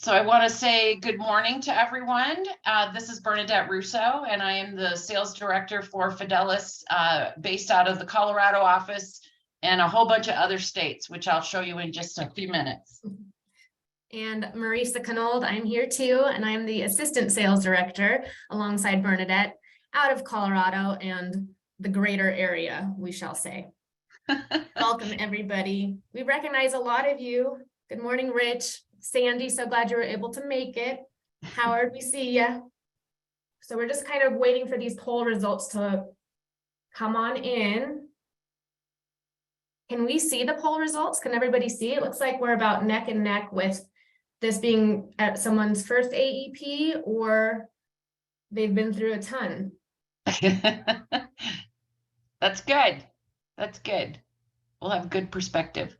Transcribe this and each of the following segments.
So I want to say good morning to everyone. This is Bernadette Russo, and I am the sales director for Fidelis, based out of the Colorado office and a whole bunch of other states, which I'll show you in just a few minutes. And Marisa Kanold, I'm here too, and I'm the assistant sales director alongside Bernadette out of Colorado and the greater area, we shall say. Welcome, everybody. We recognize a lot of you. Good morning, Rich. Sandy, so glad you were able to make it. Howard, we see you. So we're just kind of waiting for these poll results to come on in. Can we see the poll results? Can everybody see? It looks like we're about neck and neck with this being at someone's first AEP or they've been through a ton. That's good. That's good. We'll have good perspective.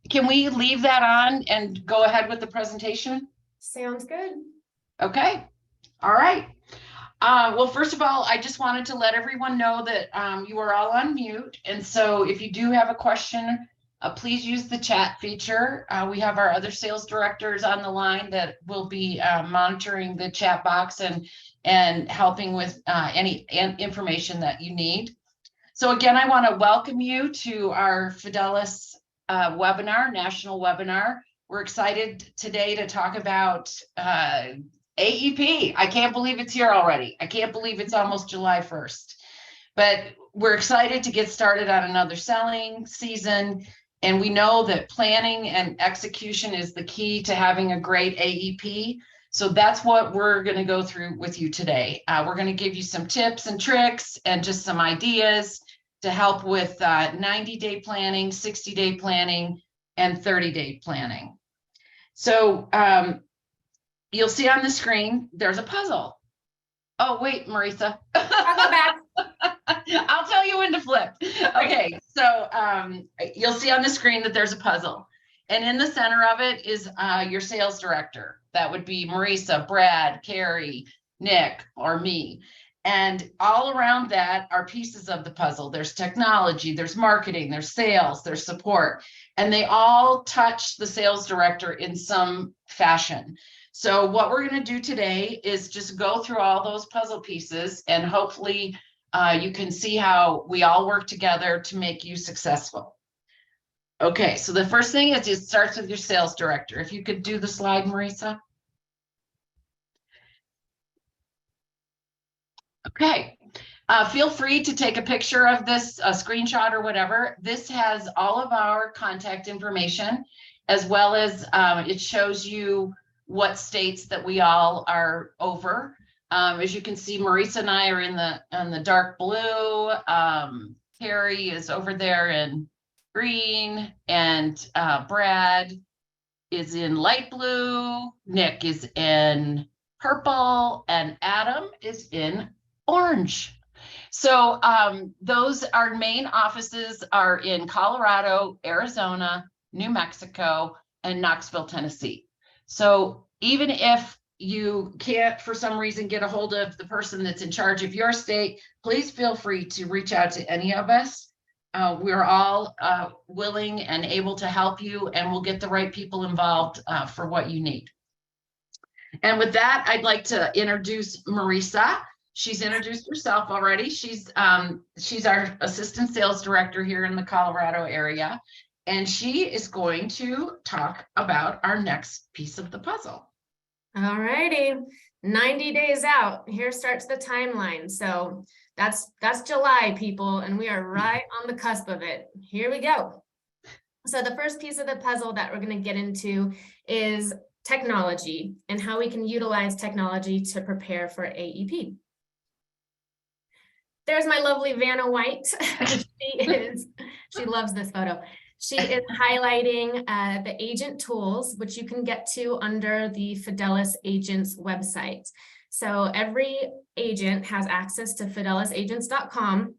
Can we leave that on and go ahead with the presentation? Sounds good. Okay. All right. Well, first of all, I just wanted to let everyone know that you are all on mute. And so if you do have a question, please use the chat feature. We have our other sales directors on the line that will be monitoring the chat box and helping with any information that you need. So again, I want to welcome you to our Fidelis webinar, national webinar. We're excited today to talk about AEP. I can't believe it's here already. I can't believe it's almost July 1st. But we're excited to get started on another selling season. And we know that planning and execution is the key to having a great AEP. So that's what we're going to go through with you today. We're going to give you some tips and tricks and just some ideas to help with 90-day planning, 60-day planning, and 30-day planning. So you'll see on the screen, there's a puzzle. Oh, wait, Marisa. I'll go back. I'll tell you when to flip. Okay, so you'll see on the screen that there's a puzzle. And in the center of it is your sales director. That would be Marisa, Brad, Carrie, Nick, or me. And all around that are pieces of the puzzle. There's technology, there's marketing, there's sales, there's support, and they all touch the sales director in some fashion. So what we're going to do today is just go through all those puzzle pieces, and hopefully you can see how we all work together to make you successful. Okay, so the first thing is it starts with your sales director. If you could do the slide, Marisa. Okay, feel free to take a picture of this, a screenshot or whatever. This has all of our contact information, as well as it shows you what states that we all are over. As you can see, Marisa and I are in the dark blue. Carrie is over there in green, and Brad is in light blue. Nick is in purple, and Adam is in orange. So those our main offices are in Colorado, Arizona, New Mexico, and Knoxville, Tennessee. So even if you can't for some reason get a hold of the person that's in charge of your state, please feel free to reach out to any of us. We're all willing and able to help you, and we'll get the right people involved for what you need. And with that, I'd like to introduce Marisa. She's introduced herself already. She's our assistant sales director here in the Colorado area, and she is going to talk about our next piece of the puzzle. All righty, 90 days out. Here starts the timeline. So that's July, people, and we are right on the cusp of it. Here we go. So the first piece of the puzzle that we're going to get into is technology and how we can utilize technology to prepare for AEP. There's my lovely Vanna White. She loves this photo. She is highlighting the agent tools, which you can get to under the Fidelis Agents website. So every agent has access to fidelisagents.com.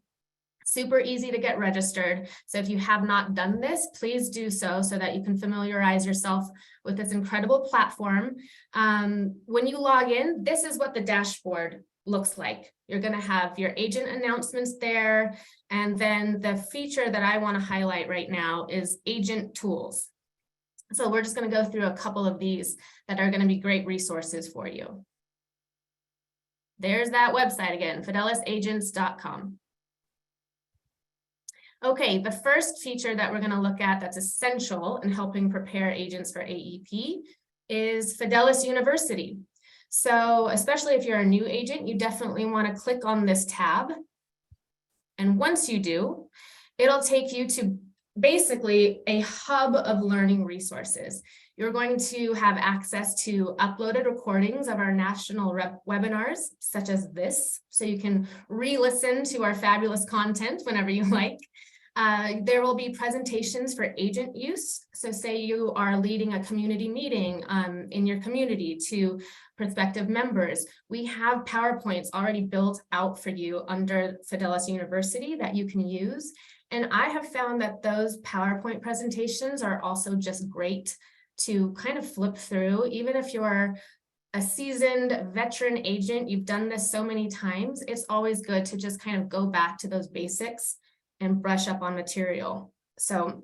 Super easy to get registered. So if you have not done this, please do so that you can familiarize yourself with this incredible platform. When you log in, this is what the dashboard looks like. You're going to have your agent announcements there. And then the feature that I want to highlight right now is agent tools. So we're just going to go through a couple of these that are going to be great resources for you. There's that website again, fidelisagents.com. Okay, the first feature that we're going to look at that's essential in helping prepare agents for AEP is Fidelis University. So especially if you're a new agent, you definitely want to click on this tab. And once you do, it'll take you to basically a hub of learning resources. You're going to have access to uploaded recordings of our national webinars, such as this, so you can re-listen to our fabulous content whenever you like. There will be presentations for agent use. So say you are leading a community meeting in your community to prospective members. We have PowerPoints already built out for you under Fidelis University that you can use. And I have found that those PowerPoint presentations are also just great to kind of flip through. Even if you're a seasoned veteran agent, you've done this so many times, it's always good to just kind of go back to those basics and brush up on material. So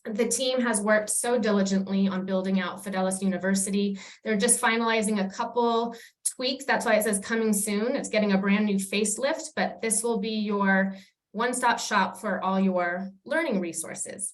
the team has worked so diligently on building out Fidelis University. They're just finalizing a couple tweaks. That's why it says coming soon. It's getting a brand new facelift, but this will be your one-stop shop for all your learning resources.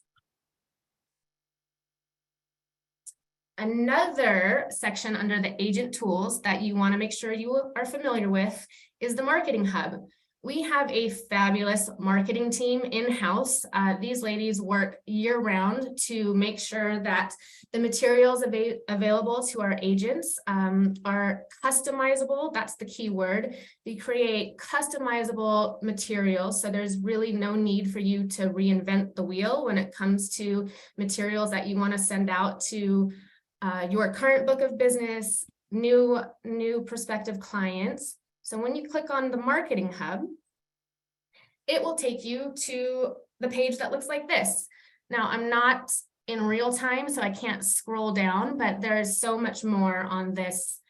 Another section under the agent tools that you want to make sure you are familiar with is the Marketing Hub. We have a fabulous marketing team in-house. These ladies work year-round to make sure that the materials available to our agents are customizable. That's the key word. We create customizable materials, so there's really no need for you to reinvent the wheel when it comes to materials that you want to send out to your current book of business, new prospective clients. So when you click on the Marketing Hub, it will take you to the page that looks like this. Now, I'm not in real time, so I can't scroll down, but there's so much more on this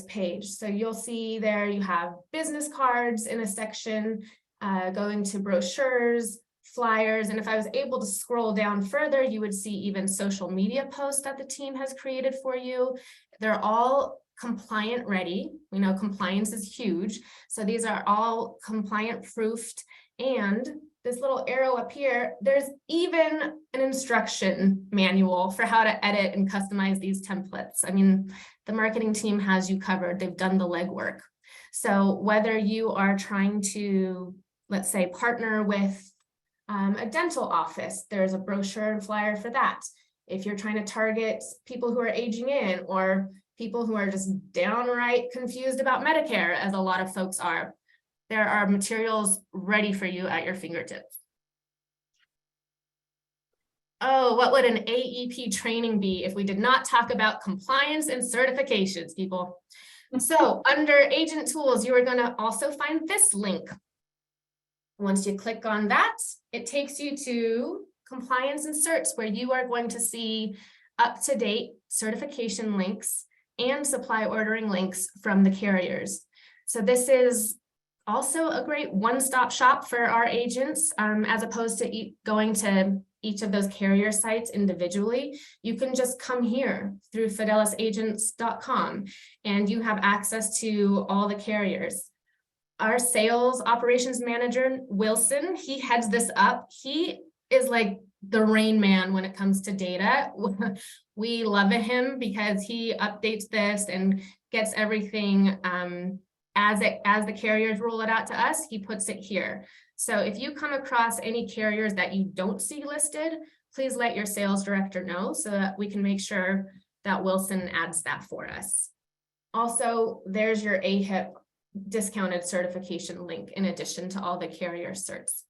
page. So you'll see there you have business cards in a section, going to brochures, flyers, and if I was able to scroll down further, you would see even social media posts that the team has created for you. They're all compliant ready. We know compliance is huge. So these are all compliant proofed. And this little arrow up here, there's even an instruction manual for how to edit and customize these templates. I mean, the marketing team has you covered. They've done the legwork. So whether you are trying to, let's say, partner with a dental office, there's a brochure and flyer for that. If you're trying to target people who are aging in or people who are just downright confused about Medicare, as a lot of folks are, there are materials ready for you at your fingertips. Oh, what would an AEP training be if we did not talk about compliance and certifications, people? So under agent tools, you are going to also find this link. Once you click on that, it takes you to compliance and certs, where you are going to see up-to-date certification links and supply ordering links from the carriers. So this is also a great one-stop shop for our agents, as opposed to going to each of those carrier sites individually. You can just come here through fidelisagents.com and you have access to all the carriers. Our sales operations manager, Wilson, he heads this up. He is like the Rain Man when it comes to data. We love him because he updates this and gets everything as the carriers roll it out to us, he puts it here. So if you come across any carriers that you don't see listed, please let your sales director know so that we can make sure that Wilson adds that for us. Also, there's your AHIP discounted certification link in addition to all the carrier certs.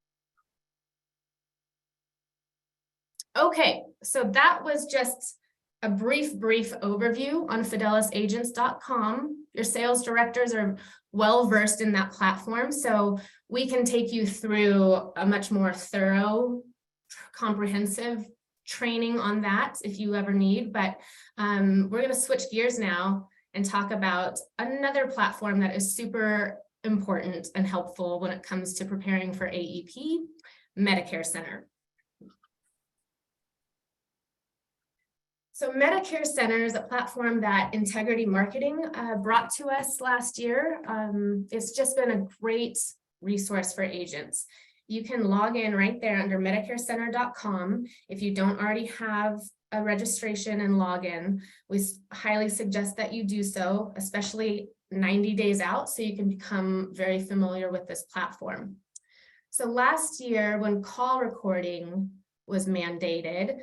Okay, so that was just a brief overview on fidelisagents.com. Your sales directors are well versed in that platform, so we can take you through a much more thorough, comprehensive training on that if you ever need. But we're going to switch gears now and talk about another platform that is super important and helpful when it comes to preparing for AEP, Medicare Center. So Medicare Center is a platform that Integrity Marketing brought to us last year. It's just been a great resource for agents. You can log in right there under medicarecenter.com. If you don't already have a registration and login, we highly suggest that you do so, especially 90 days out, so you can become very familiar with this platform. So last year, when call recording was mandated,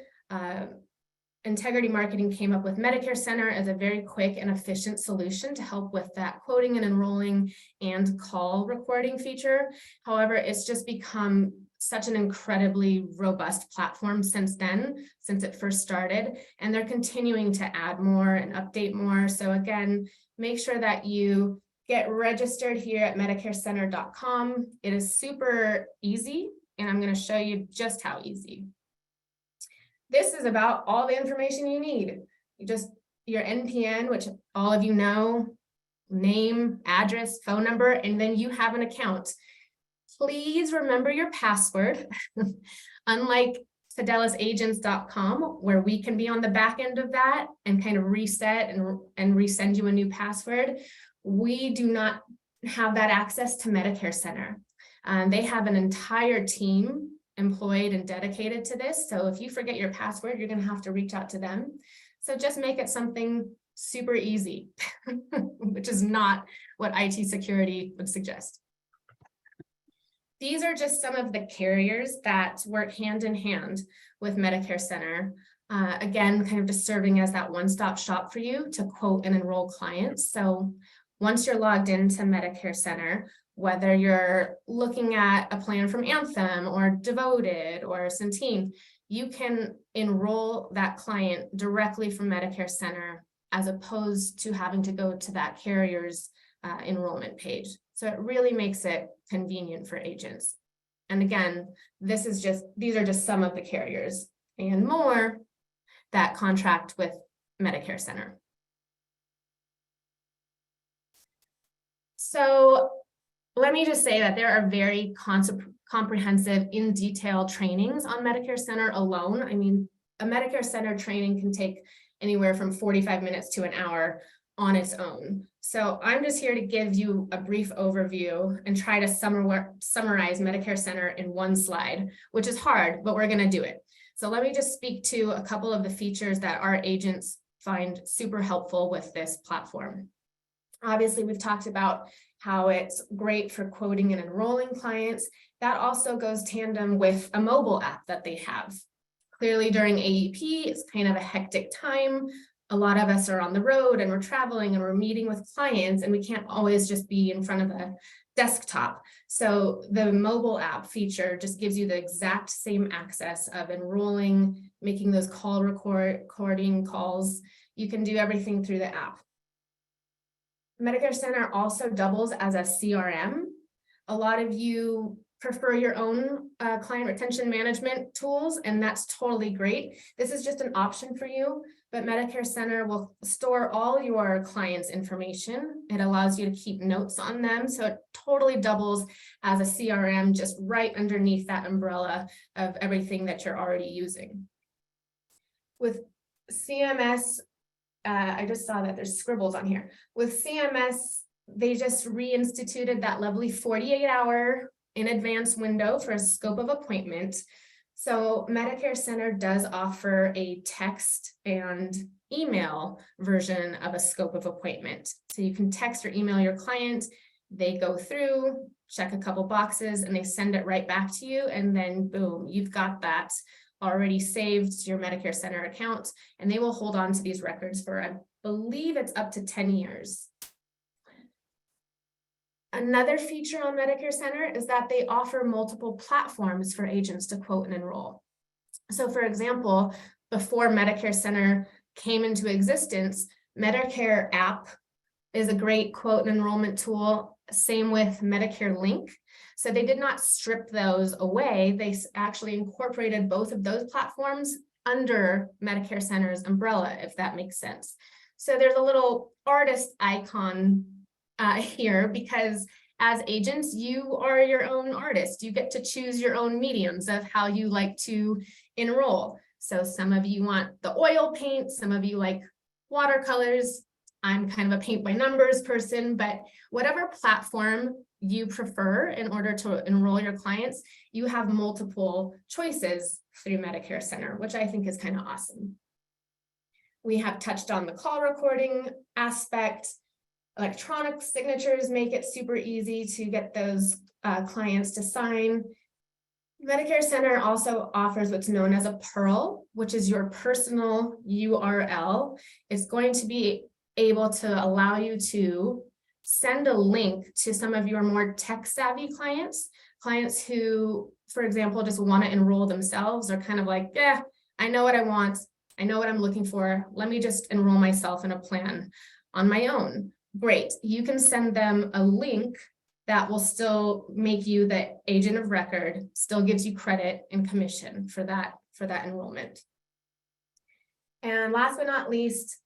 Integrity Marketing came up with Medicare Center as a very quick and efficient solution to help with that quoting and enrolling and call recording feature. However, it's just become such an incredibly robust platform since then, since it first started, and they're continuing to add more and update more. So again, make sure that you get registered here at medicarecenter.com. It is super easy, and I'm going to show you just how easy. This is about all the information you need. Your NPN, which all of you know, name, address, phone number, and then you have an account. Please remember your password. Unlike fidelisagents.com, where we can be on the back end of that and kind of reset and resend you a new password, we do not have that access to Medicare Center. They have an entire team employed and dedicated to this. So if you forget your password, you're going to have to reach out to them. So just make it something super easy, which is not what IT security would suggest. These are just some of the carriers that work hand in hand with Medicare Center. Again, kind of just serving as that one-stop shop for you to quote and enroll clients. So once you're logged into Medicare Center, whether you're looking at a plan from Anthem or Devoted or Centene, you can enroll that client directly from Medicare Center as opposed to having to go to that carrier's enrollment page. So it really makes it convenient for agents. And again, these are just some of the carriers and more that contract with Medicare Center. So let me just say that there are very comprehensive, in detail trainings on Medicare Center alone. I mean, a Medicare Center training can take anywhere from 45 minutes to an hour on its own. So I'm just here to give you a brief overview and try to summarize Medicare Center in one slide, which is hard, but we're going to do it. So let me just speak to a couple of the features that our agents find super helpful with this platform. Obviously, we've talked about how it's great for quoting and enrolling clients. That also goes tandem with a mobile app that they have. Clearly during AEP, it's kind of a hectic time. A lot of us are on the road and we're traveling and we're meeting with clients, and we can't always just be in front of a desktop. So the mobile app feature just gives you the exact same access of enrolling, making those recording calls. You can do everything through the app. Medicare Center also doubles as a CRM. A lot of you prefer your own client retention management tools, and that's totally great. This is just an option for you, but Medicare Center will store all your clients' information. It allows you to keep notes on them, so it totally doubles as a CRM, just right underneath that umbrella of everything that you're already using. With CMS, I just saw that there's scribbles on here. With CMS, they just reinstituted that lovely 48-hour in advance window for a scope of appointment. So Medicare Center does offer a text and email version of a scope of appointment. So you can text or email your client, they go through, check a couple boxes, and they send it right back to you. And then boom, you've got that already saved to your Medicare Center account, and they will hold on to these records for, I believe it's up to 10 years. Another feature on Medicare Center is that they offer multiple platforms for agents to quote and enroll. So for example, before Medicare Center came into existence, Medicare app is a great quote and enrollment tool. Same with Medicare Link. So they did not strip those away. They actually incorporated both of those platforms under Medicare Center's umbrella, if that makes sense. So there's a little artist icon here, because as agents, you are your own artist. You get to choose your own mediums of how you like to enroll. So some of you want the oil paint, some of you like watercolors. I'm kind of a paint by numbers person, but whatever platform you prefer in order to enroll your clients, you have multiple choices through Medicare Center, which I think is kind of awesome. We have touched on the call recording aspect. Electronic signatures make it super easy to get those clients to sign. Medicare Center also offers what's known as a PURL, which is your personal URL. It's going to be able to allow you to send a link to some of your more tech-savvy clients who, for example, just want to enroll themselves, or kind of like, yeah, I know what I want. I know what I'm looking for. Let me just enroll myself in a plan on my own. Great. You can send them a link that will still make you the agent of record, still gives you credit and commission for that enrollment. And last but not least,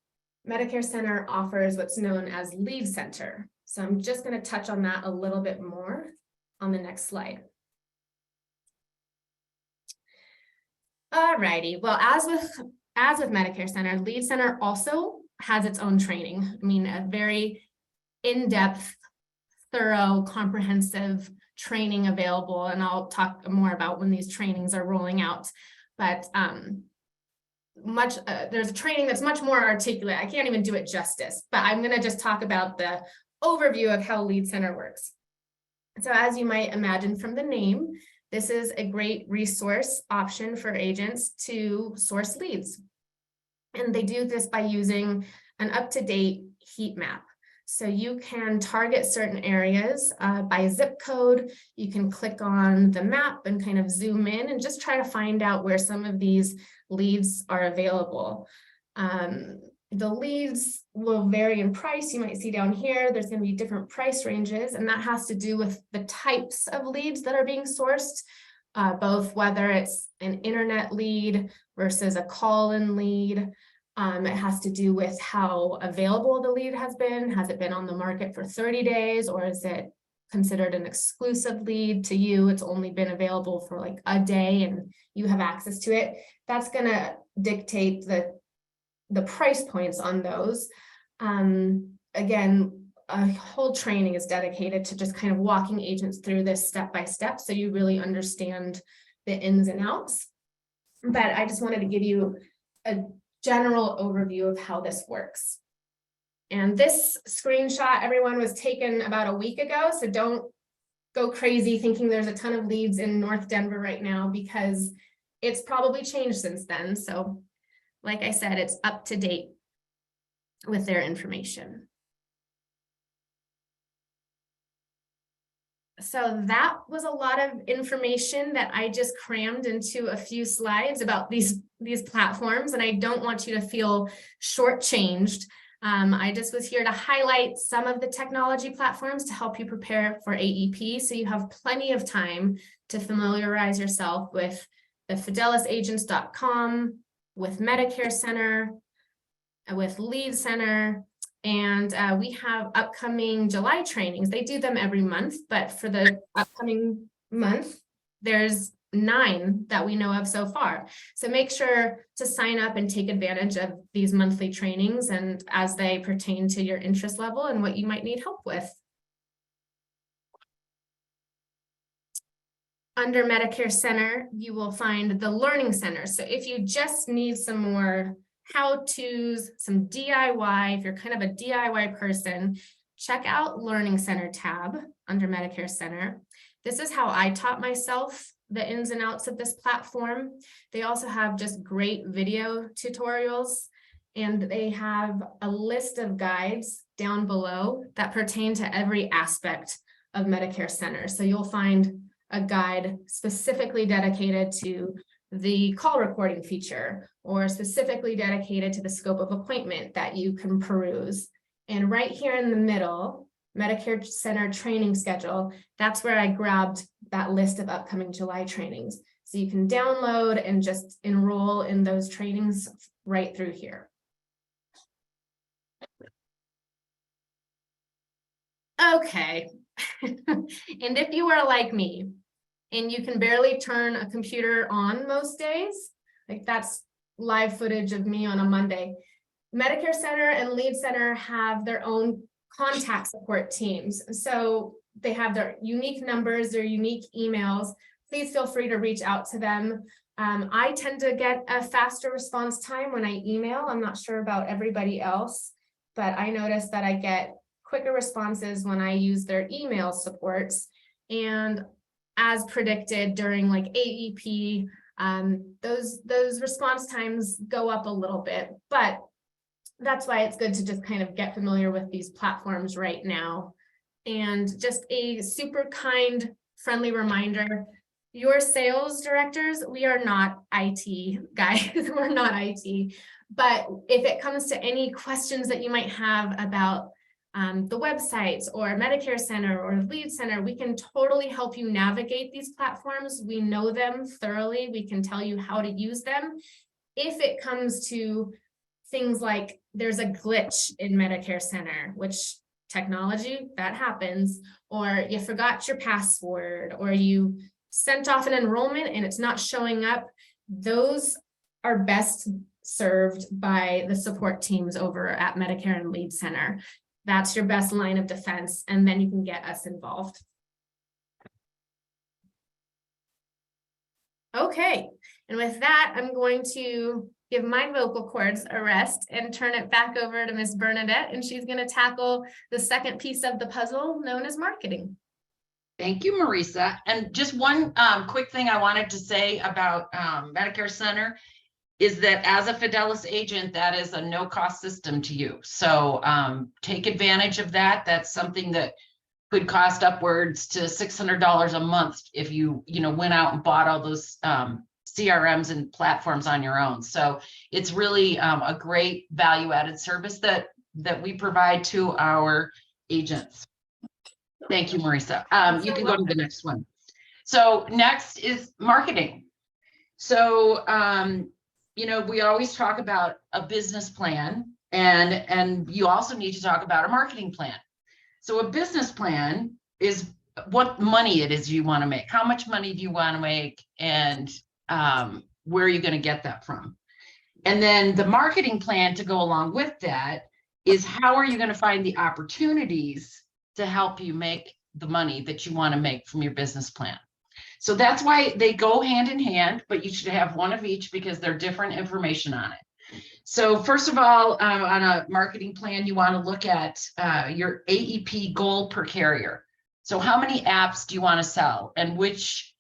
Medicare Center offers what's known as Lead Center. So I'm just going to touch on that a little bit more on the next slide. All righty. Well, as with Medicare Center, Lead Center also has its own training. I mean, a very in-depth, thorough, comprehensive training available, and I'll talk more about when these trainings are rolling out. But there's a training that's much more articulate. I can't even do it justice, but I'm going to just talk about the overview of how Lead Center works. So as you might imagine from the name, this is a great resource option for agents to source leads. And they do this by using an up-to-date heat map. So you can target certain areas by zip code. You can click on the map and kind of zoom in and just try to find out where some of these leads are available. The leads will vary in price. You might see down here, there's going to be different price ranges, and that has to do with the types of leads that are being sourced, both whether it's an internet lead versus a call-in lead. It has to do with how available the lead has been. Has it been on the market for 30 days, or is it considered an exclusive lead to you? It's only been available for like a day and you have access to it. That's going to dictate the price points on those. Again, a whole training is dedicated to just kind of walking agents through this step by step, so you really understand the ins and outs. But I just wanted to give you a general overview of how this works. And this screenshot, everyone, was taken about a week ago, so don't go crazy thinking there's a ton of leads in North Denver right now, because it's probably changed since then. So like I said, it's up to date with their information. So that was a lot of information that I just crammed into a few slides about these platforms, and I don't want you to feel shortchanged. I just was here to highlight some of the technology platforms to help you prepare for AEP, so you have plenty of time to familiarize yourself with the fidelisagents.com, with Medicare Center, with Lead Center. And we have upcoming July trainings. They do them every month, but for the upcoming month, there's 9 that we know of so far. So make sure to sign up and take advantage of these monthly trainings, and as they pertain to your interest level and what you might need help with. Under Medicare Center, you will find the Learning Center. So if you just need some more how-tos, some DIY, if you're kind of a DIY person, check out Learning Center tab under Medicare Center. This is how I taught myself the ins and outs of this platform. They also have just great video tutorials, and they have a list of guides down below that pertain to every aspect of Medicare Center. So you'll find a guide specifically dedicated to the call recording feature, or specifically dedicated to the scope of appointment that you can peruse. And right here in the middle, Medicare Center training schedule, that's where I grabbed that list of upcoming July trainings. So you can download and just enroll in those trainings right through here. Okay, and if you are like me, and you can barely turn a computer on most days, Like that's live footage of me on a Monday. Medicare Center and Lead Center have their own contact support teams. So they have their unique numbers, their unique emails. Please feel free to reach out to them. I tend to get a faster response time when I email. I'm not sure about everybody else, but I notice that I get quicker responses when I use their email supports. And as predicted during like AEP, those response times go up a little bit, but that's why it's good to just kind of get familiar with these platforms right now. And just a super kind, friendly reminder, your sales directors, we are not IT guys, we're not IT, but if it comes to any questions that you might have about the websites or Medicare Center or Lead Center, we can totally help you navigate these platforms. We know them thoroughly. We can tell you how to use them. If it comes to things like there's a glitch in Medicare Center, which technology, that happens, or you forgot your password, or you sent off an enrollment and it's not showing up, those are best served by the support teams over at Medicare and Lead Center. That's your best line of defense, and then you can get us involved. Okay, and with that, I'm going to give my vocal cords a rest and turn it back over to Miss Bernadette, and she's going to tackle the second piece of the puzzle known as marketing. Thank you, Marisa. And just one quick thing I wanted to say about Medicare Center is that as a Fidelis agent, that is a no-cost system to you. So take advantage of that. That's something that could cost upwards to $600 a month if you went out and bought all those CRMs and platforms on your own. So it's really a great value-added service that we provide to our agents. Thank you, Marisa. You can go to the next one. So next is marketing. So we always talk about a business plan, and you also need to talk about a marketing plan. So a business plan is what money it is you want to make. How much money do you want to make, and where are you going to get that from? And then the marketing plan to go along with that is how are you going to find the opportunities to help you make the money that you want to make from your business plan. So that's why they go hand in hand, but you should have one of each because they're different information on it. So first of all, on a marketing plan, you want to look at your AEP goal per carrier. So how many apps do you want to sell, and which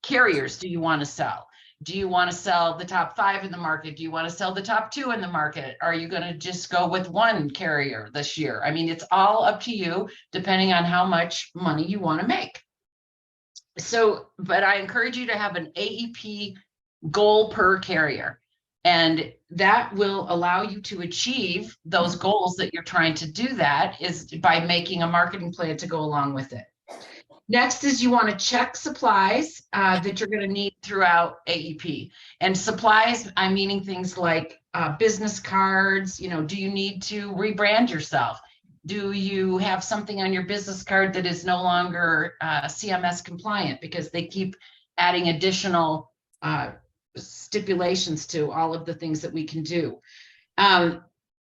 carriers do you want to sell? Do you want to sell the top 5 in the market? Do you want to sell the top 2 in the market? Are you going to just go with one carrier this year? I mean, it's all up to you, depending on how much money you want to make. So, but I encourage you to have an AEP goal per carrier, and that will allow you to achieve those goals that you're trying to do. That is by making a marketing plan to go along with it. Next is you want to check supplies that you're going to need throughout AEP. And supplies, I'm meaning things like business cards. Do you need to rebrand yourself? Do you have something on your business card that is no longer CMS compliant because they keep adding additional stipulations to all of the things that we can do?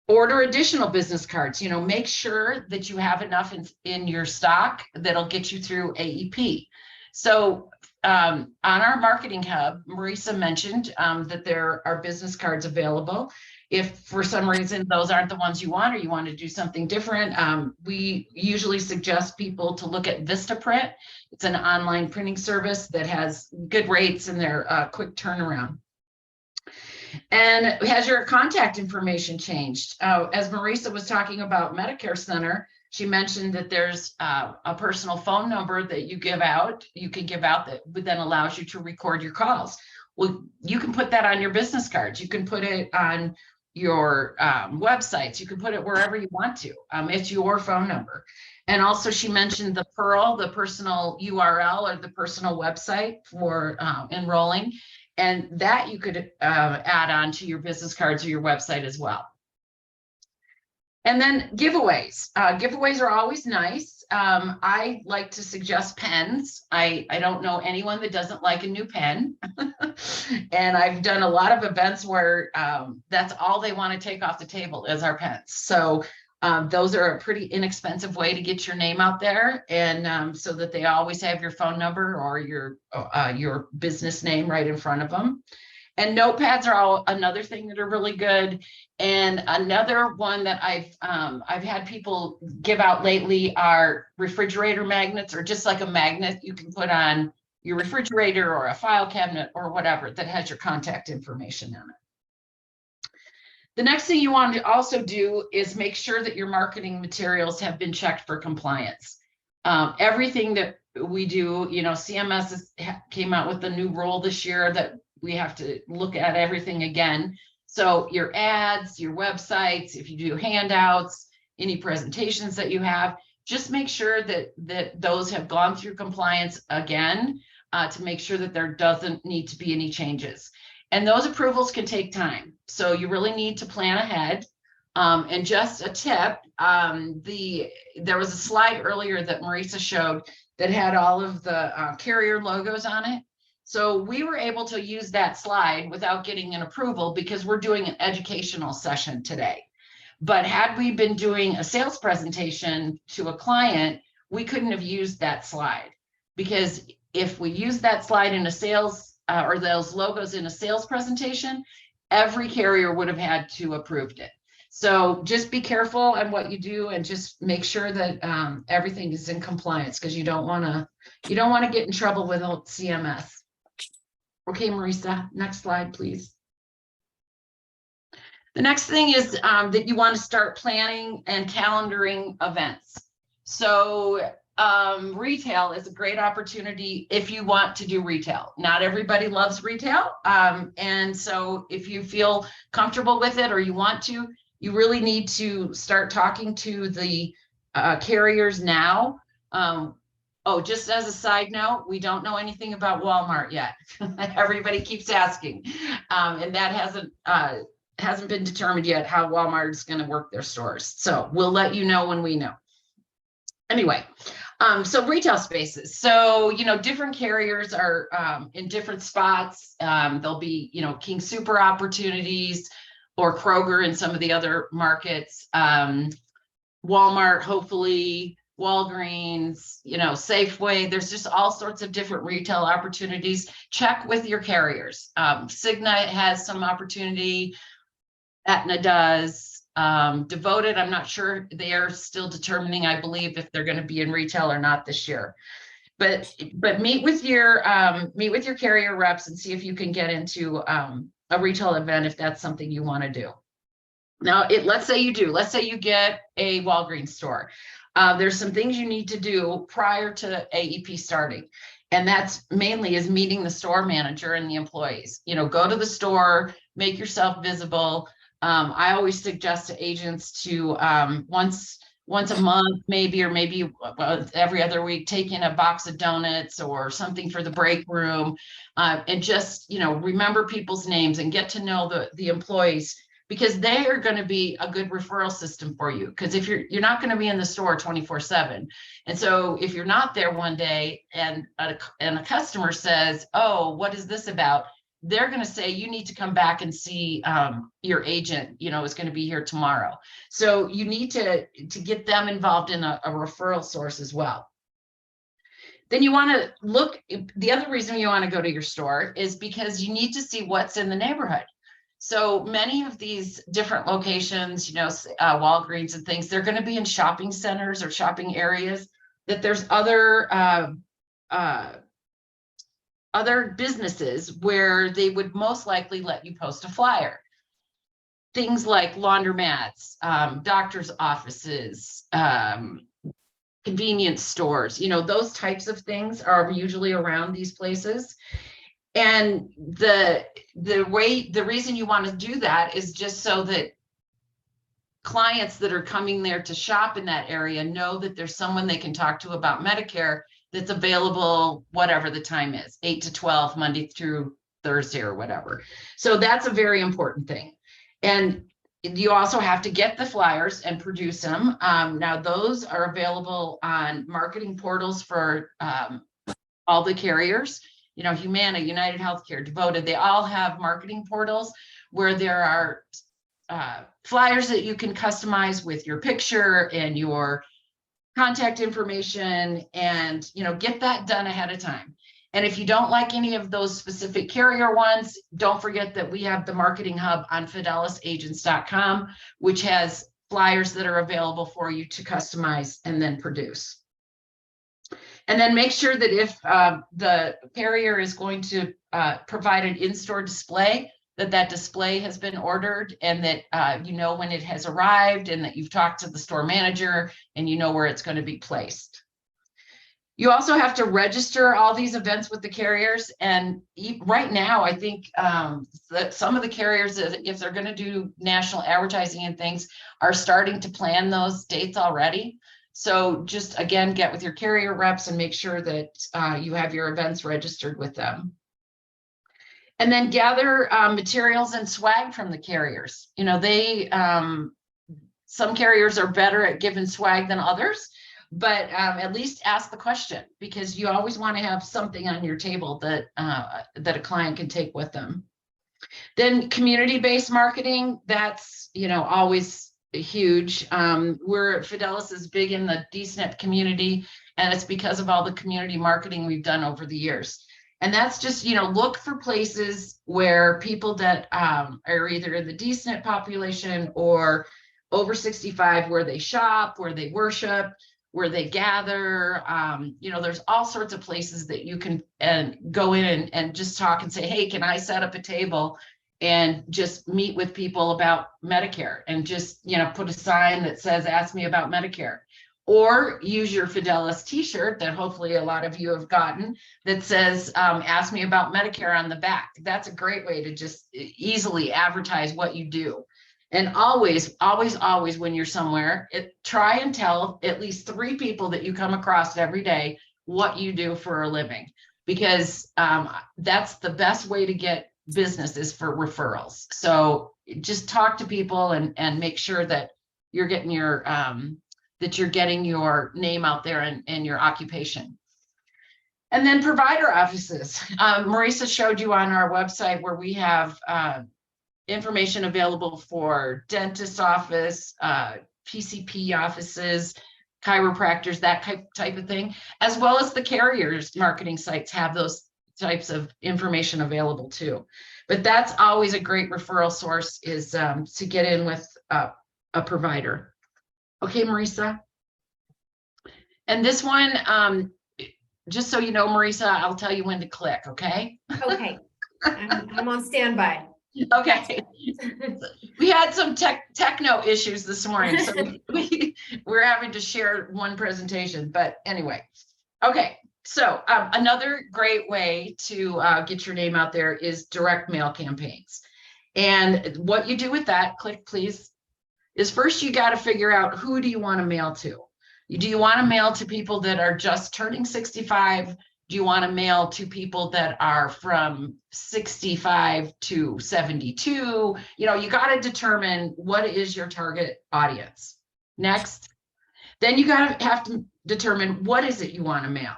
Order additional business cards. Make sure that you have enough in your stock that'll get you through AEP. So on our marketing hub, Marisa mentioned that there are business cards available. If for some reason those aren't the ones you want, or you want to do something different, we usually suggest people to look at Vistaprint. It's an online printing service that has good rates and they're quick turnaround. And has your contact information changed? As Marisa was talking about Medicare Center, she mentioned that there's a personal phone number that you can give out that then allows you to record your calls. Well, you can put that on your business cards. You can put it on your websites. You can put it wherever you want to. It's your phone number. And also she mentioned the Pearl, the personal URL or the personal website for enrolling. And that you could add on to your business cards or your website as well. And then giveaways. Giveaways are always nice. I like to suggest pens. I don't know anyone that doesn't like a new pen. And I've done a lot of events where that's all they want to take off the table is our pens. So those are a pretty inexpensive way to get your name out there, and so that they always have your phone number or your business name right in front of them. And notepads are another thing that are really good. And another one that I've had people give out lately are refrigerator magnets, or just like a magnet you can put on your refrigerator or a file cabinet or whatever that has your contact information on it. The next thing you want to also do is make sure that your marketing materials have been checked for compliance. Everything that we do, CMS came out with a new rule this year that we have to look at everything again. So your ads, your websites, if you do handouts, any presentations that you have, just make sure that those have gone through compliance again, to make sure that there doesn't need to be any changes. And those approvals can take time. So you really need to plan ahead. And just a tip, there was a slide earlier that Marisa showed that had all of the carrier logos on it. So we were able to use that slide without getting an approval because we're doing an educational session today. But had we been doing a sales presentation to a client, we couldn't have used that slide, because if we use that slide in a sales or those logos in a sales presentation, every carrier would have had to approved it. So just be careful on what you do, and just make sure that everything is in compliance, because you don't want to get in trouble with CMS. Okay, Marisa, next slide, please. The next thing is that you want to start planning and calendaring events. So retail is a great opportunity if you want to do retail. Not everybody loves retail. And so if you feel comfortable with it or you want to, you really need to start talking to the carriers now. Oh, just as a side note, we don't know anything about Walmart yet. Everybody keeps asking. And that hasn't been determined yet how Walmart is going to work their stores. So we'll let you know when we know. Anyway, so retail spaces. So, different carriers are in different spots. There'll be, King Super opportunities, or Kroger in some of the other markets. Walmart, hopefully, Walgreens, Safeway. There's just all sorts of different retail opportunities. Check with your carriers. Cigna has some opportunity. Aetna does. Devoted, I'm not sure. They are still determining, I believe, if they're going to be in retail or not this year. But meet with your carrier reps and see if you can get into a retail event if that's something you want to do. Now, let's say you do. Let's say you get a Walgreens store. There's some things you need to do prior to AEP starting. And that's mainly is meeting the store manager and the employees. Go to the store, make yourself visible. I always suggest to agents to once a month, maybe, or maybe every other week, take in a box of donuts or something for the break room, and just, remember people's names and get to know the employees, because they are going to be a good referral system for you. Because if you're not going to be in the store 24/7, and so if you're not there one day and a customer says, "Oh, what is this about?" they're going to say, "You need to come back and see your agent, is going to be here tomorrow." So you need to get them involved in a referral source as well. Then you want to look, the other reason you want to go to your store is because you need to see what's in the neighborhood. So many of these different locations, Walgreens and things, they're going to be in shopping centers or shopping areas that there's other businesses where they would most likely let you post a flyer. Things like laundromats, doctor's offices, convenience stores, those types of things are usually around these places. And the reason you want to do that is just so that clients that are coming there to shop in that area know that there's someone they can talk to about Medicare that's available, whatever the time is, 8 to 12, Monday through Thursday or whatever. So that's a very important thing. And you also have to get the flyers and produce them. Now those are available on marketing portals for all the carriers. You know, Humana, United Healthcare, Devoted, they all have marketing portals where there are flyers that you can customize with your picture and your contact information, and, you know, get that done ahead of time. And if you don't like any of those specific carrier ones, don't forget that we have the marketing hub on fidelisagents.com, which has flyers that are available for you to customize and then produce. And then make sure that if the carrier is going to provide an in-store display, that display has been ordered, and that you know when it has arrived, and that you've talked to the store manager and you know where it's going to be placed. You also have to register all these events with the carriers. And right now, I think that some of the carriers, if they're going to do national advertising and things, are starting to plan those dates already. So just, again, get with your carrier reps and make sure that you have your events registered with them. And then gather materials and swag from the carriers. You know, some carriers are better at giving swag than others, but at least ask the question, because you always want to have something on your table that a client can take with them. Then community-based marketing, that's, you know, always huge. Fidelis is big in the DSNP community, and it's because of all the community marketing we've done over the years. And that's just, you know, look for places where people that are either in the DSNP population or over 65, where they shop, where they worship, where they gather. You know, there's all sorts of places that you can go in and just talk and say, hey, can I set up a table and just meet with people about Medicare, and just, you know, put a sign that says, ask me about Medicare. Or use your Fidelis t-shirt that hopefully a lot of you have gotten that says, ask me about Medicare on the back. That's a great way to just easily advertise what you do. And always, always, always, when you're somewhere, try and tell at least 3 people that you come across every day what you do for a living, because that's the best way to get business, is for referrals. So just talk to people and make sure that you're getting your name out there and your occupation. And then provider offices. Marisa showed you on our website where we have information available for dentist office, PCP offices, chiropractors, that type of thing, as well as the carriers' marketing sites have those types of information available too. But that's always a great referral source, is to get in with a provider. Okay, Marisa. And this one, just so you know, Marisa, I'll tell you when to click, okay? Okay, I'm on standby. Okay. We had some techno issues this morning, so we're having to share one presentation, but anyway. Okay, so another great way to get your name out there is direct mail campaigns. And what you do with that, click please, is first you got to figure out, who do you want to mail to? Do you want to mail to people that are just turning 65? Do you want to mail to people that are from 65 to 72? You know, you got to determine what is your target audience. Next, then you have to determine, what is it you want to mail?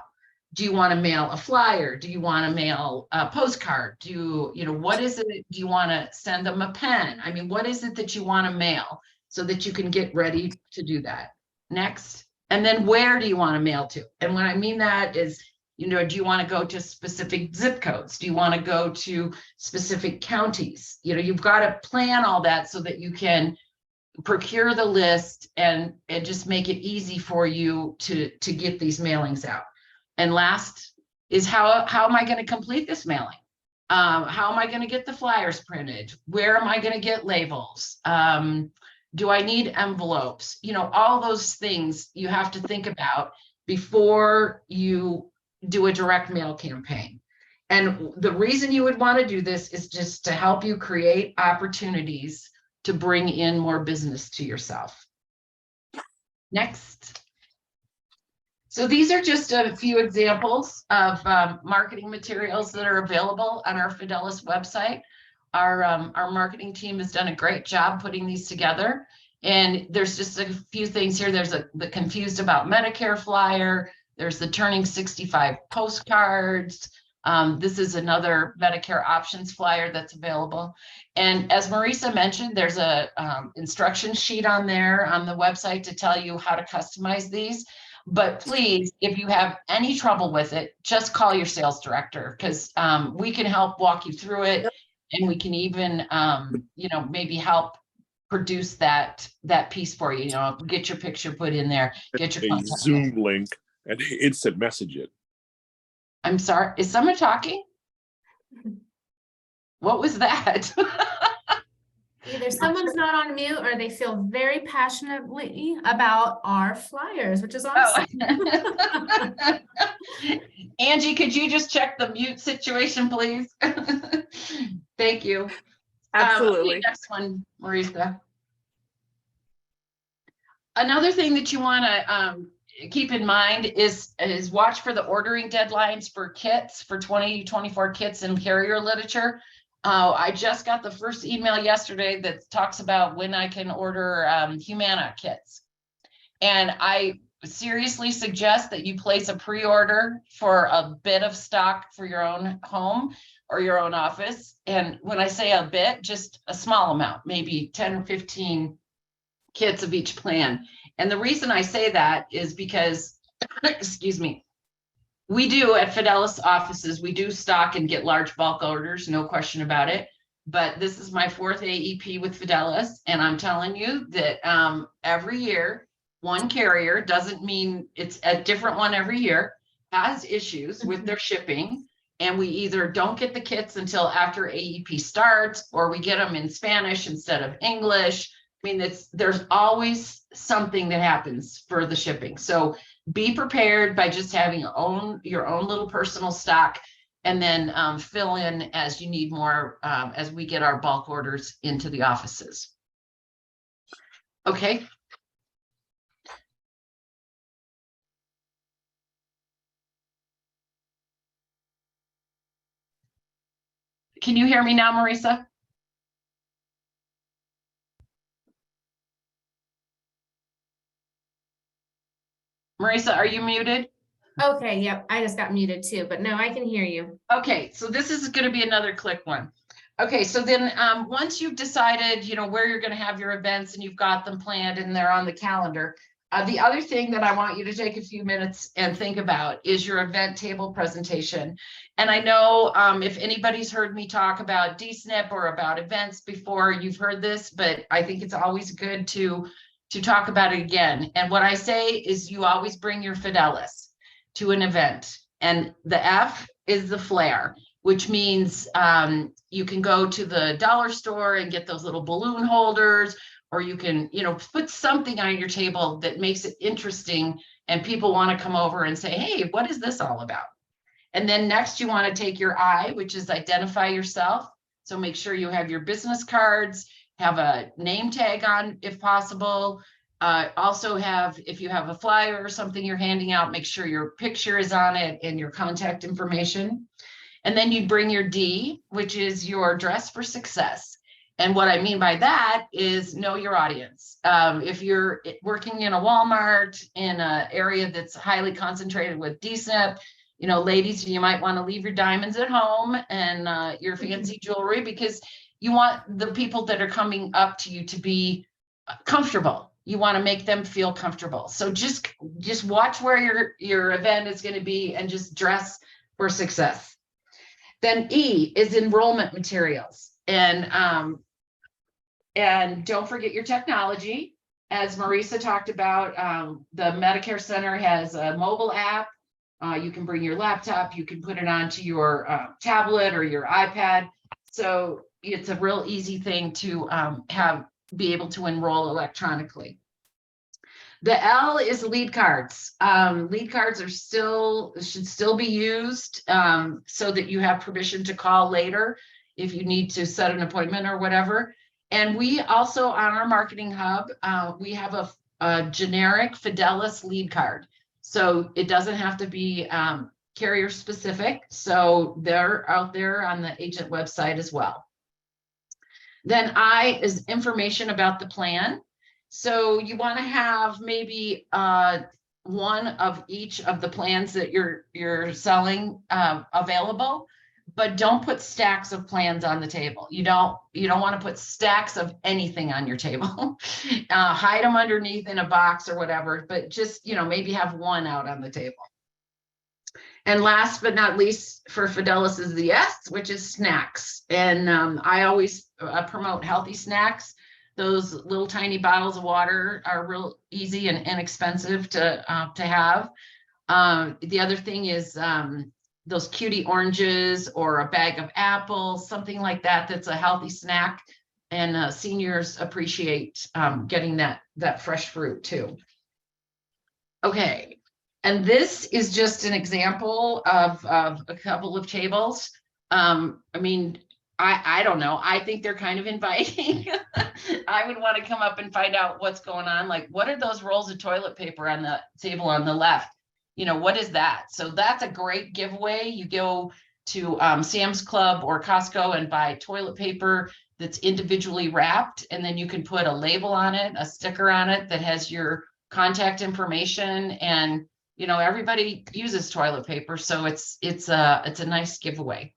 Do you want to mail a flyer? Do you want to mail a postcard? What is it? Do you want to send them a pen? I mean, what is it that you want to mail, so that you can get ready to do that? Next. And then where do you want to mail to? And what I mean that is, you know, do you want to go to specific zip codes? Do you want to go to specific counties? You know, you've got to plan all that so that you can procure the list and just make it easy for you to get these mailings out. And last is, how am I going to complete this mailing? How am I going to get the flyers printed? Where am I going to get labels? Do I need envelopes? You know, all those things you have to think about before you do a direct mail campaign. And the reason you would want to do this is just to help you create opportunities to bring in more business to yourself. Next. So these are just a few examples of marketing materials that are available on our Fidelis website. our marketing team has done a great job putting these together. And there's just a few things here. There's the Confused About Medicare flyer. There's the Turning 65 postcards. This is another Medicare options flyer that's available. And as Marisa mentioned, there's a instruction sheet on there on the website to tell you how to customize these. But please, if you have any trouble with it, just call your sales director, because we can help walk you through it. And we can even, maybe help produce that piece for you, get your picture put in there, get your a Zoom link and instant message it. I'm sorry, is someone talking? What was that? Either someone's not on mute or they feel very passionately about our flyers, which is awesome. Oh. Angie, could you just check the mute situation, please? Thank you. Absolutely. Okay, next one, Marisa. Another thing that you want to keep in mind is watch for the ordering deadlines for kits, for 2024 kits and carrier literature. I just got the first email yesterday that talks about when I can order Humana kits. And I seriously suggest that you place a pre-order for a bit of stock for your own home or your own office. And when I say a bit, just a small amount, maybe 10 or 15 kits of each plan. And the reason I say that is because, excuse me, we do at Fidelis offices, we do stock and get large bulk orders, no question about it. But this is my 4th AEP with Fidelis, and I'm telling you that every year, one carrier, doesn't mean it's a different one every year, has issues with their shipping. And we either don't get the kits until after AEP starts, or we get them in Spanish instead of English. I mean, there's always something that happens for the shipping. So be prepared by just having your own little personal stock, and then fill in as you need more as we get our bulk orders into the offices. Okay. Can you hear me now, Marisa? Marisa, are you muted? Okay, yep, I just got muted too, but no, I can hear you. Okay, so this is going to be another click one. Okay, so then once you've decided, where you're going to have your events and you've got them planned and they're on the calendar, the other thing that I want you to take a few minutes and think about is your event table presentation. And I know if anybody's heard me talk about DSNP or about events before, you've heard this, but I think it's always good to talk about it again. And what I say is you always bring your Fidelis to an event. And the F is the flair, which means you can go to the dollar store and get those little balloon holders, or you can, put something on your table that makes it interesting and people want to come over and say, hey, what is this all about? And then next you want to take your I, which is identify yourself. So make sure you have your business cards, have a name tag on if possible. Also have, if you have a flyer or something you're handing out, make sure your picture is on it and your contact information. And then you bring your D, which is your dress for success. And what I mean by that is know your audience. If you're working in a Walmart in an area that's highly concentrated with DSNP, ladies, you might want to leave your diamonds at home and your fancy jewelry, because you want the people that are coming up to you to be comfortable. You want to make them feel comfortable. So just watch where your event is going to be and just dress for success. Then E is enrollment materials. And don't forget your technology. As Marisa talked about, the Medicare Center has a mobile app. You can bring your laptop, you can put it onto your tablet or your iPad. So it's a real easy thing to be able to enroll electronically. The L is lead cards. Lead cards should still be used so that you have permission to call later if you need to set an appointment or whatever. And we also, on our marketing hub, we have a generic Fidelis lead card. So it doesn't have to be carrier specific. So they're out there on the agent website as well. Then I is information about the plan. So you want to have maybe one of each of the plans that you're selling available, but don't put stacks of plans on the table. You don't want to put stacks of anything on your table. Hide them underneath in a box or whatever, but just, maybe have one out on the table. And last but not least for Fidelis is the S, which is snacks. And I always promote healthy snacks. Those little tiny bottles of water are real easy and inexpensive to have. The other thing is those cutie oranges or a bag of apples, something like that. That's a healthy snack, and seniors appreciate getting that fresh fruit too. Okay, and this is just an example of a couple of tables. I don't know. I think they're kind of inviting. I would want to come up and find out what's going on. Like, what are those rolls of toilet paper on the table on the left? What is that? So that's a great giveaway. You go to Sam's Club or Costco and buy toilet paper that's individually wrapped, and then you can put a label on it, a sticker on it that has your contact information. And everybody uses toilet paper, so it's a nice giveaway.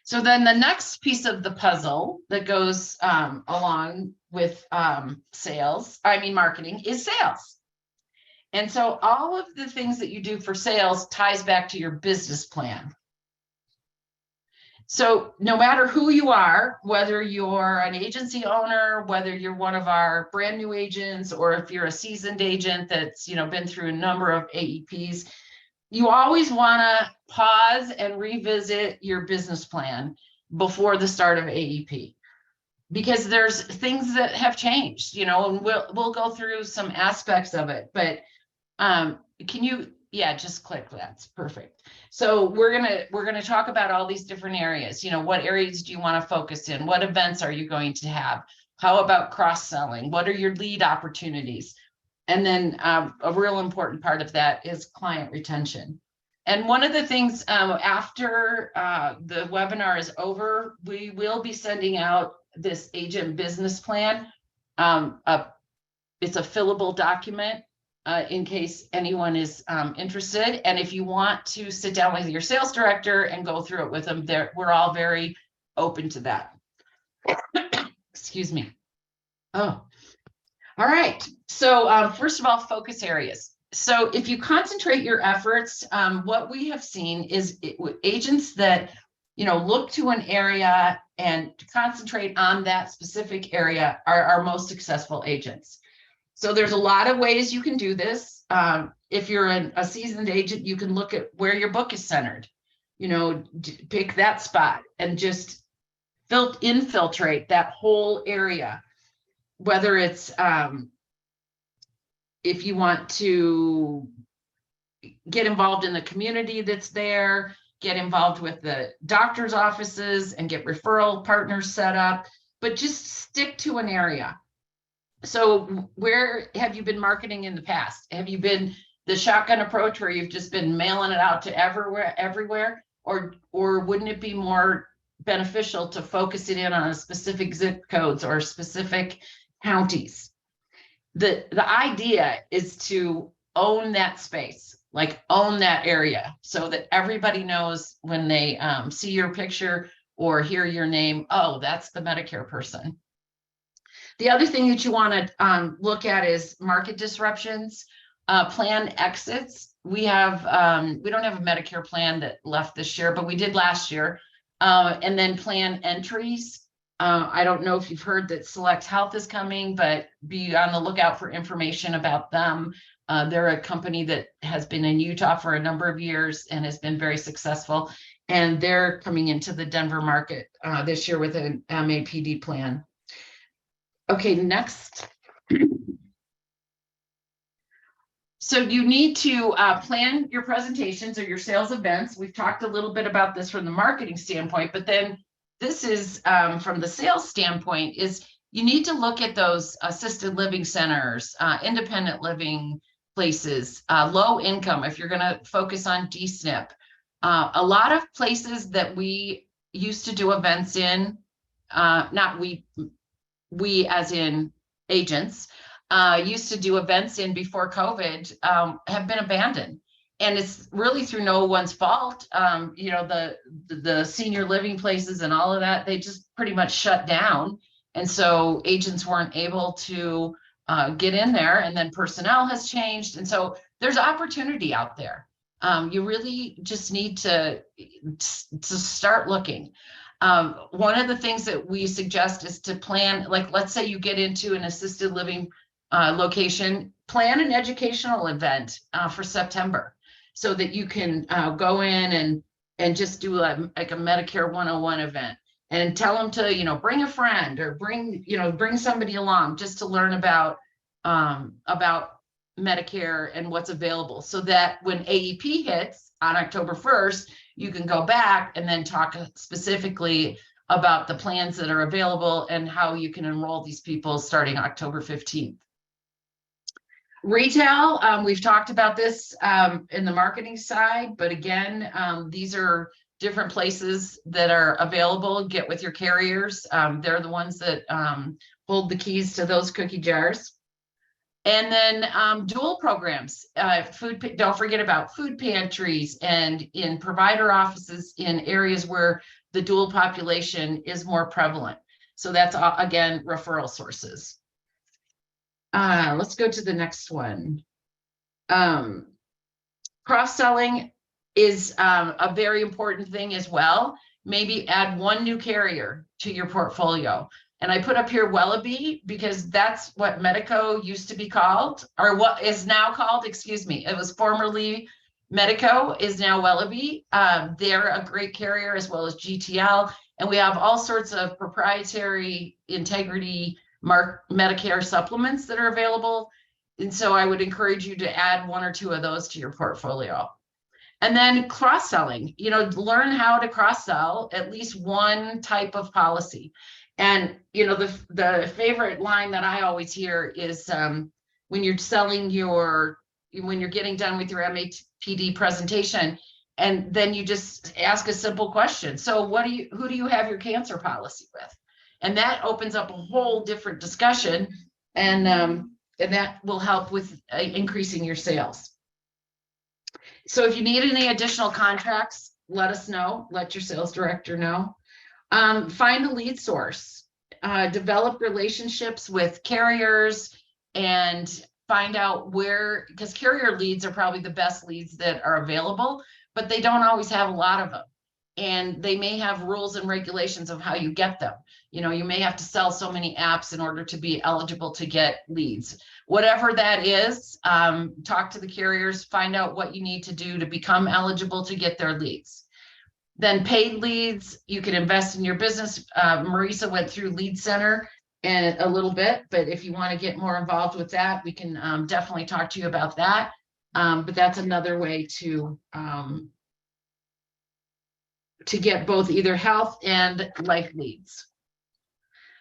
So then the next piece of the puzzle that goes along with marketing is sales. And so all of the things that you do for sales ties back to your business plan. So no matter who you are, whether you're an agency owner, whether you're one of our brand new agents, or if you're a seasoned agent that's been through a number of AEPs, you always want to pause and revisit your business plan before the start of AEP, because there's things that have changed, and we'll go through some aspects of it. But can you, just click, that's perfect. So we're gonna talk about all these different areas. What areas do you want to focus in? What events are you going to have? How about cross-selling? What are your lead opportunities? And then a real important part of that is client retention. And one of the things after the webinar is over, we will be sending out this agent business plan. It's a fillable document in case anyone is interested. And if you want to sit down with your sales director and go through it with them, we're all very open to that. Excuse me. Oh. All right, so first of all, focus areas. So if you concentrate your efforts, what we have seen is agents that, look to an area and concentrate on that specific area are our most successful agents. So there's a lot of ways you can do this. If you're a seasoned agent, you can look at where your book is centered, pick that spot and just infiltrate that whole area. Whether it's if you want to get involved in the community that's there, get involved with the doctor's offices and get referral partners set up, but just stick to an area. So where have you been marketing in the past? Have you been the shotgun approach where you've just been mailing it out to everywhere? Or wouldn't it be more beneficial to focus it in on a specific zip codes or specific counties? The idea is to own that space, like own that area, so that everybody knows when they see your picture or hear your name, oh, that's the Medicare person. The other thing that you want to look at is market disruptions, plan exits. We don't have a Medicare plan that left this year, but we did last year. And then plan entries. I don't know if you've heard that Select Health is coming, but be on the lookout for information about them. They're a company that has been in Utah for a number of years and has been very successful. And they're coming into the Denver market this year with an MAPD plan. Okay, next. So you need to plan your presentations or your sales events. We've talked a little bit about this from the marketing standpoint, but then this is from the sales standpoint, is you need to look at those assisted living centers, independent living places, low income, if you're going to focus on DSNP. A lot of places that we used to do events in not we as in agents, used to do events in before COVID, have been abandoned. And it's really through no one's fault. You know, the senior living places and all of that, they just pretty much shut down. And so agents weren't able to get in there, and then personnel has changed. And so there's opportunity out there. You really just need to start looking. One of the things that we suggest is to plan, like, let's say you get into an assisted living location, plan an educational event for September, so that you can go in and just do like a Medicare 101 event, and tell them to, you know, bring a friend or bring somebody along just to learn about Medicare and what's available, so that when AEP hits on October 1st, you can go back and then talk specifically about the plans that are available and how you can enroll these people starting October 15th. Retail, we've talked about this in the marketing side, but again, these are different places that are available. Get with your carriers. They're the ones that hold the keys to those cookie jars. And then dual programs, don't forget about food pantries and in provider offices in areas where the dual population is more prevalent. So that's, again, referral sources. Let's go to the next one. Cross-selling is a very important thing as well. Maybe add one new carrier to your portfolio. And I put up here Wellaby because that's what Medico used to be called, or what is now called, excuse me. It was formerly Medico, is now Wellaby. They're a great carrier, as well as GTL. And we have all sorts of proprietary integrity Medicare supplements that are available. And so I would encourage you to add one or two of those to your portfolio. And then cross-selling, you know, learn how to cross-sell at least one type of policy. And, you know, the favorite line that I always hear is when you're when you're getting done with your MAPD presentation, and then you just ask a simple question. So who do you have your cancer policy with? And that opens up a whole different discussion, and that will help with increasing your sales. So if you need any additional contracts, let us know, let your sales director know. Find a lead source, develop relationships with carriers, and find out where, because carrier leads are probably the best leads that are available, but they don't always have a lot of them. And they may have rules and regulations of how you get them. You know, you may have to sell so many apps in order to be eligible to get leads. Whatever that is, talk to the carriers, find out what you need to do to become eligible to get their leads. Then paid leads, you can invest in your business. Marisa went through Lead Center and a little bit, but if you want to get more involved with that, we can definitely talk to you about that. But that's another way to get both either health and life leads.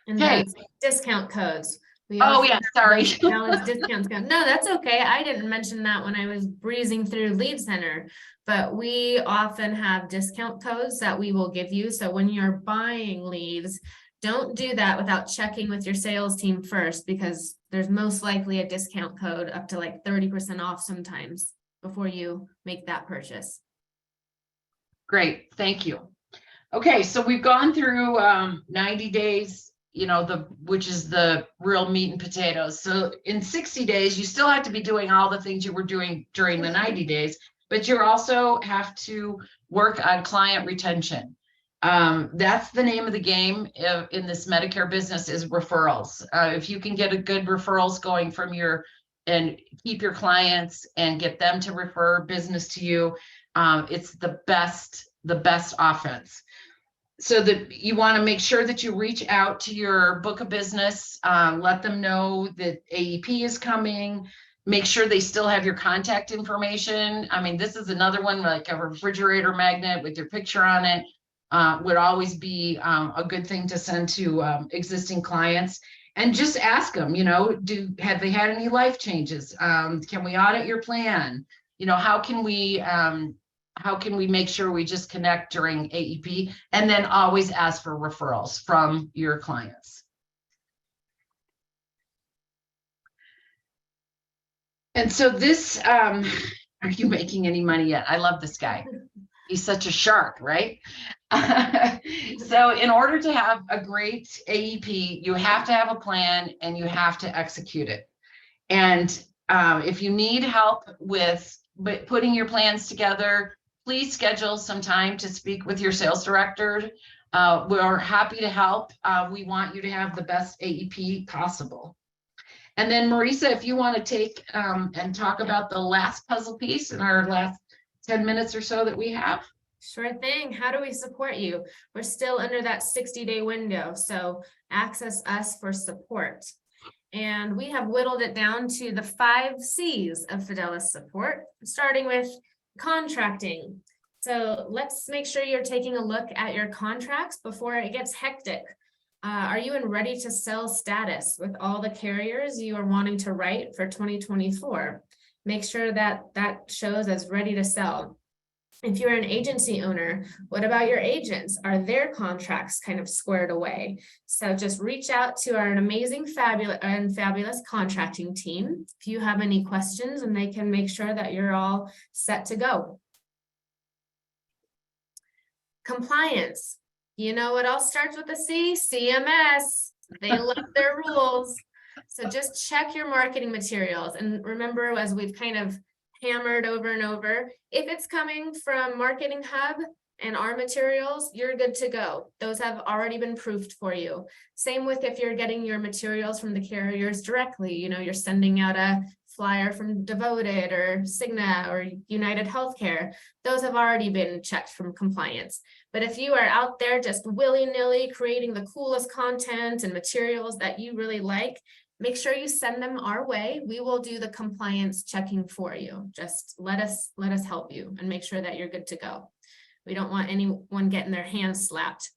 And Okay. then discount codes. Oh yeah, sorry. Discounts. No, that's okay. I didn't mention that when I was breezing through Lead Center, but we often have discount codes that we will give you. So when you're buying leads, don't do that without checking with your sales team first, because there's most likely a discount code up to like 30% off sometimes before you make that purchase. Great, thank you. Okay, so we've gone through 90 days, you know, which is the real meat and potatoes. So in 60 days, you still have to be doing all the things you were doing during the 90 days, but you also have to work on client retention. That's the name of the game in this Medicare business, is referrals. If you can get a good referrals going from and keep your clients and get them to refer business to you, it's the best offense. So that you want to make sure that you reach out to your book of business, let them know that AEP is coming, make sure they still have your contact information. I mean, this is another one, like a refrigerator magnet with your picture on it, would always be a good thing to send to existing clients. And just ask them, you know, have they had any life changes? Can we audit your plan? You know, how can we how can we make sure we just connect during AEP? And then always ask for referrals from your clients. And so this, are you making any money yet? I love this guy. He's such a shark, right? So in order to have a great AEP, you have to have a plan and you have to execute it. And if you need help with putting your plans together, please schedule some time to speak with your sales director. We're happy to help. We want you to have the best AEP possible. And then Marisa, if you want to take and talk about the last puzzle piece in our last 10 minutes or so that we have. Sure thing. How do we support you? We're still under that 60-day window, so access us for support. And we have whittled it down to the 5 C's of Fidelis support, starting with contracting. So let's make sure you're taking a look at your contracts before it gets hectic. Are you in ready to sell status with all the carriers you are wanting to write for 2024? Make sure that that shows as ready to sell. If you're an agency owner, what about your agents? Are their contracts kind of squared away? So just reach out to our amazing, fabulous contracting team if you have any questions, and they can make sure that you're all set to go. Compliance. You know what else starts with a C? CMS. They love their rules. So just check your marketing materials. And remember, as we've kind of hammered over and over, if it's coming from Marketing Hub and our materials, you're good to go. Those have already been proofed for you. Same with if you're getting your materials from the carriers directly, you know, you're sending out a flyer from Devoted or Cigna or United Healthcare. Those have already been checked from compliance. But if you are out there just willy-nilly creating the coolest content and materials that you really like, make sure you send them our way. We will do the compliance checking for you. Just let us help you and make sure that you're good to go. We don't want anyone getting their hands slapped.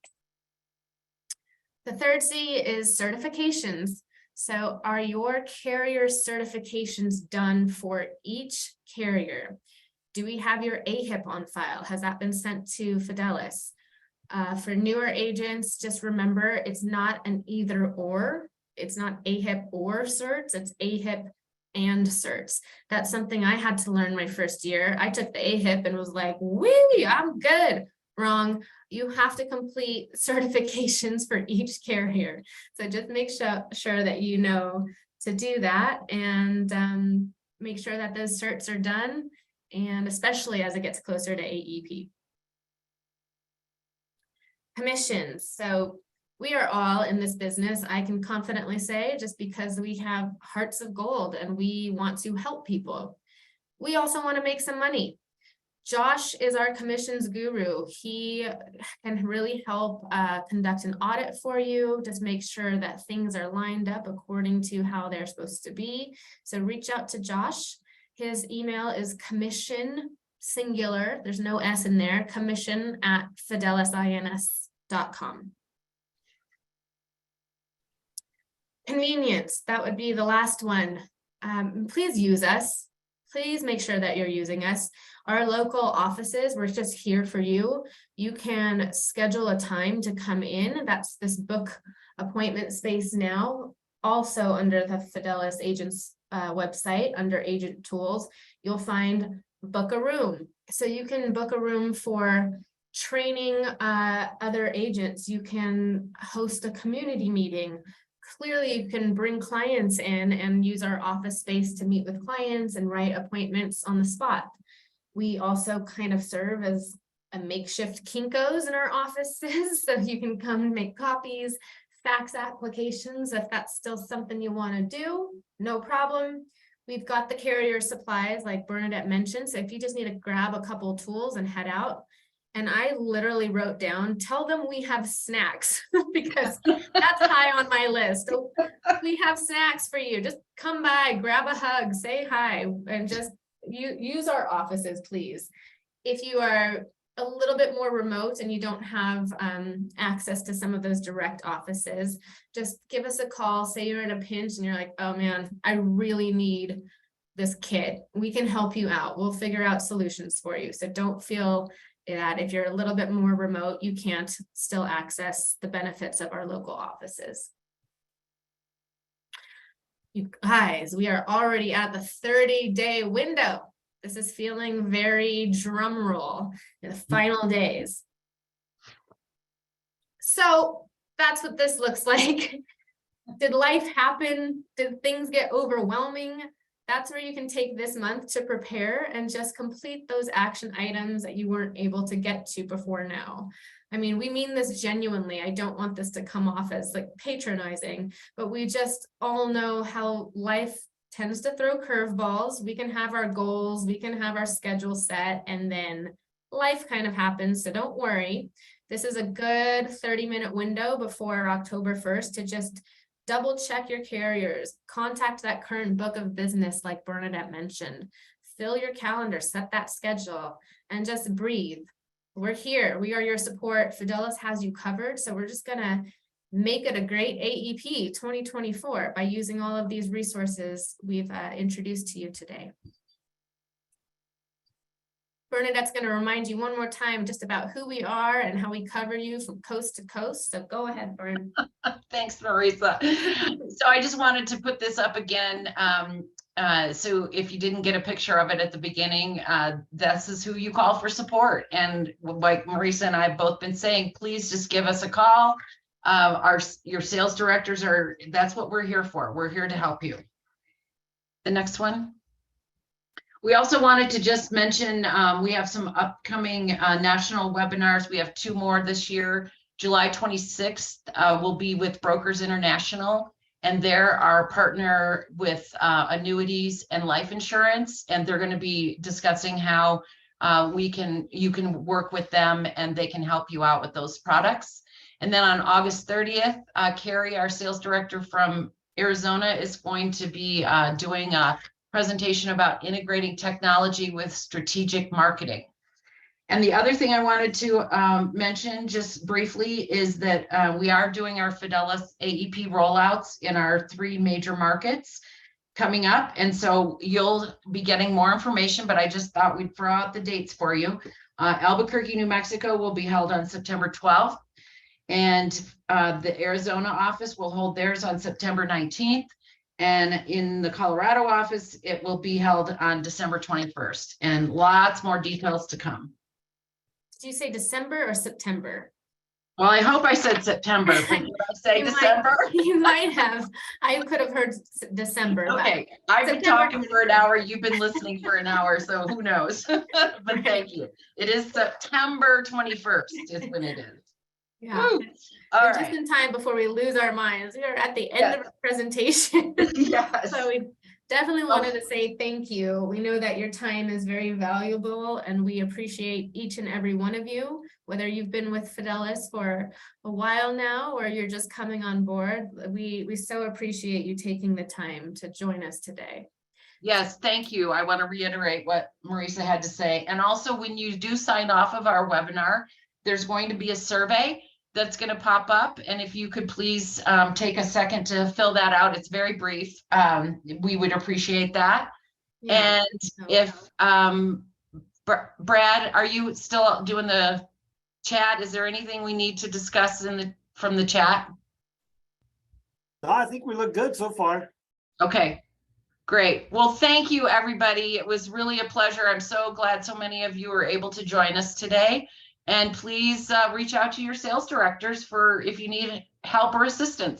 The third C is certifications. So are your carrier certifications done for each carrier? Do we have your AHIP on file? Has that been sent to Fidelis? For newer agents, just remember, it's not an either or. It's not AHIP or certs, it's AHIP and certs. That's something I had to learn my first year. I took the AHIP and was like, wee, I'm good. Wrong. You have to complete certifications for each carrier. So just make sure that you know to do that, and make sure that those certs are done, and especially as it gets closer to AEP. Commissions. So we are all in this business, I can confidently say, just because we have hearts of gold and we want to help people. We also want to make some money. Josh is our commissions guru. He can really help conduct an audit for you, just make sure that things are lined up according to how they're supposed to be. So reach out to Josh. His email is commission, singular, there's no S in there, commission@fidelisins.com. Convenience, that would be the last one. Please use us. Please make sure that you're using us. Our local offices, we're just here for you. You can schedule a time to come in. That's this book appointment space now. Also under the Fidelis agents website, under agent tools, you'll find book a room. So you can book a room for training other agents. You can host a community meeting. Clearly, you can bring clients in and use our office space to meet with clients and write appointments on the spot. We also kind of serve as a makeshift Kinko's in our offices, so you can come and make copies, fax applications, if that's still something you want to do, no problem. We've got the carrier supplies like Bernadette mentioned, so if you just need to grab a couple tools and head out. And I literally wrote down, tell them we have snacks, because that's high on my list. So we have snacks for you. Just come by, grab a hug, say hi, and just use our offices, please. If you are a little bit more remote and you don't have access to some of those direct offices, just give us a call. Say you're in a pinch and you're like, oh man, I really need this kit. We can help you out. We'll figure out solutions for you. So don't feel that if you're a little bit more remote, you can't still access the benefits of our local offices. You guys, we are already at the 30-day window. This is feeling very drum roll in the final days. So that's what this looks like. Did life happen? Did things get overwhelming? That's where you can take this month to prepare and just complete those action items that you weren't able to get to before now. I mean, we mean this genuinely. I don't want this to come off as like patronizing, but we just all know how life tends to throw curveballs. We can have our goals, we can have our schedule set, and then life kind of happens. So don't worry. This is a good 30-minute window before October 1st to just double check your carriers, contact that current book of business like Bernadette mentioned, fill your calendar, set that schedule, and just breathe. We're here. We are your support. Fidelis has you covered. So we're just going to make it a great AEP 2024 by using all of these resources we've introduced to you today. Bernadette's going to remind you one more time just about who we are and how we cover you from coast to coast. So go ahead, Bern. Thanks, Marisa. So I just wanted to put this up again. So if you didn't get a picture of it at the beginning, this is who you call for support. And like Marisa and I have both been saying, please just give us a call. Your sales directors that's what we're here for. We're here to help you. The next one. We also wanted to just mention, we have some upcoming national webinars. We have 2 more this year. July 26th will be with Brokers International, and they're our partner with annuities and life insurance, and they're going to be discussing how you can work with them and they can help you out with those products. And then on August 30th, Carrie, our sales director from Arizona, is going to be doing a presentation about integrating technology with strategic marketing. And the other thing I wanted to mention just briefly is that we are doing our Fidelis AEP rollouts in our 3 major markets coming up. And so you'll be getting more information, but I just thought we'd throw out the dates for you. Albuquerque, New Mexico will be held on September 12th. And the Arizona office will hold theirs on September 19th. And in the Colorado office, it will be held on December 21st, and lots more details to come. Did you say December or September? Well, I hope I said September, but did I say December? You might have. I could have heard December. Okay, I've been talking for an hour. You've been listening for an hour, so who knows? But thank you. It is September 21st is when it is. Yeah. All just right. in time before we lose our minds. We are at the end of the presentation. Yes. So we definitely wanted to say thank you. We know that your time is very valuable and we appreciate each and every one of you, whether you've been with Fidelis for a while now or you're just coming on board. We so appreciate you taking the time to join us today. Yes, thank you. I want to reiterate what Marisa had to say. And also when you do sign off of our webinar, there's going to be a survey that's going to pop up. And if you could please take a second to fill that out. It's very brief. We would appreciate that. Yeah. And if, Brad, are you still doing the chat? Is there anything we need to discuss from the chat? No, I think we look good so far. Okay, great. Well, thank you, everybody. It was really a pleasure. I'm so glad so many of you were able to join us today. And please reach out to your sales directors if you need help or assistance.